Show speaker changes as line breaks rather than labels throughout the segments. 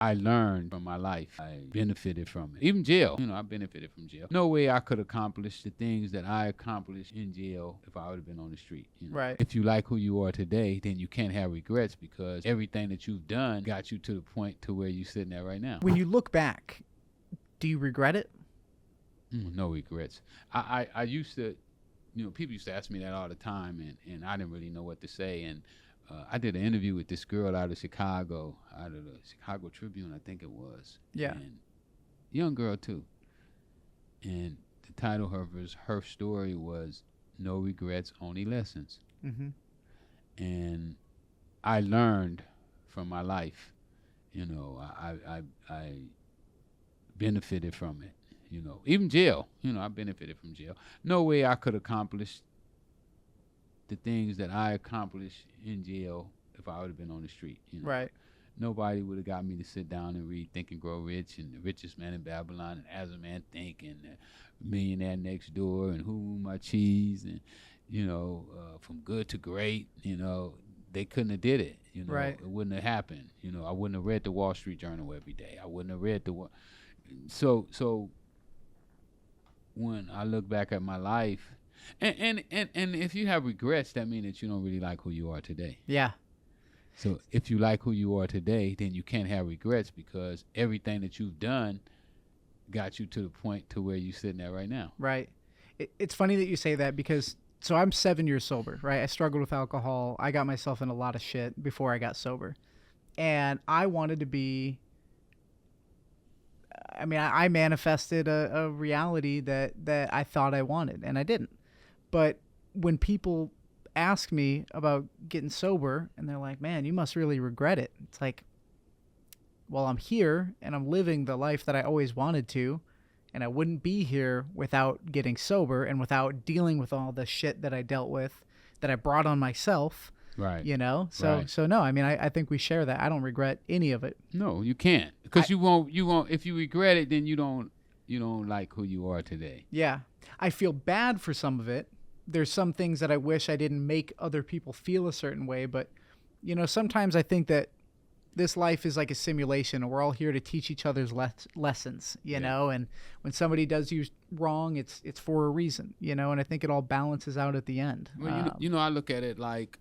I learned from my life. I benefited from it. Even jail, I benefited from jail. No way I could accomplish the things that I accomplished in jail if I would have been on the street.
Right.
If you like who you are today, then you can't have regrets because everything that you've done got you to the point to where you're sitting at right now.
When you look back, do you regret it?
No regrets. I used to, people used to ask me that all the time, and I didn't really know what to say. And I did an interview with this girl out of Chicago, out of the Chicago Tribune, I think it was.
Yeah.
And young girl too. And the title of her story was "No Regrets, Only Lessons."
Mm-hmm.
And I learned from my life. I benefited from it. Even jail. I benefited from jail. No way I could accomplish the things that I accomplished in jail if I would have been on the street.
Right.
Nobody would have got me to sit down and read Think and Grow Rich and The Richest Man in Babylon and As a Man Think and Millionaire Next Door and Who Moved My Cheese and From Good to Great. They couldn't have did it.
Right.
It wouldn't have happened. I wouldn't have read the Wall Street Journal every day. I wouldn't have read so when I look back at my life, and if you have regrets, that means that you don't really like who you are today.
Yeah.
So if you like who you are today, then you can't have regrets because everything that you've done got you to the point to where you're sitting at right now.
Right. It's funny that you say that because so I'm 7 years sober, right? I struggled with alcohol. I got myself in a lot of shit before I got sober. And I wanted to be, I manifested a reality that I thought I wanted, and I didn't. But when people ask me about getting sober, and they're like, man, you must really regret it. It's like, well, I'm here, and I'm living the life that I always wanted to, and I wouldn't be here without getting sober and without dealing with all the shit that I dealt with, that I brought on myself.
Right.
So
Right.
so no, I think we share that. I don't regret any of it.
No, you can't because you won't. If you regret it, then you don't like who you are today.
Yeah. I feel bad for some of it. There's some things that I wish I didn't make other people feel a certain way, but sometimes I think that this life is like a simulation and we're all here to teach each other's lessons, and when somebody does you wrong, it's for a reason, and I think it all balances out at the end.
Well, I look at it like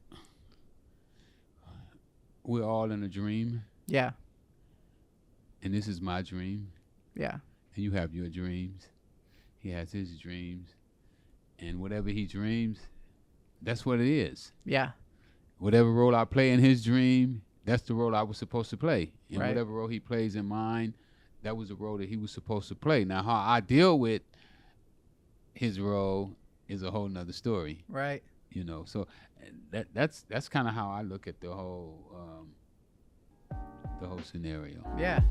we're all in a dream.
Yeah.
And this is my dream.
Yeah.
And you have your dreams. He has his dreams. And whatever he dreams, that's what it is.
Yeah.
Whatever role I play in his dream, that's the role I was supposed to play. And
Right.
whatever role he plays in mine, that was the role that he was supposed to play. Now, how I deal with his role is a whole nother story.
Right.
So that's kind of how I look at the whole scenario.
Yeah.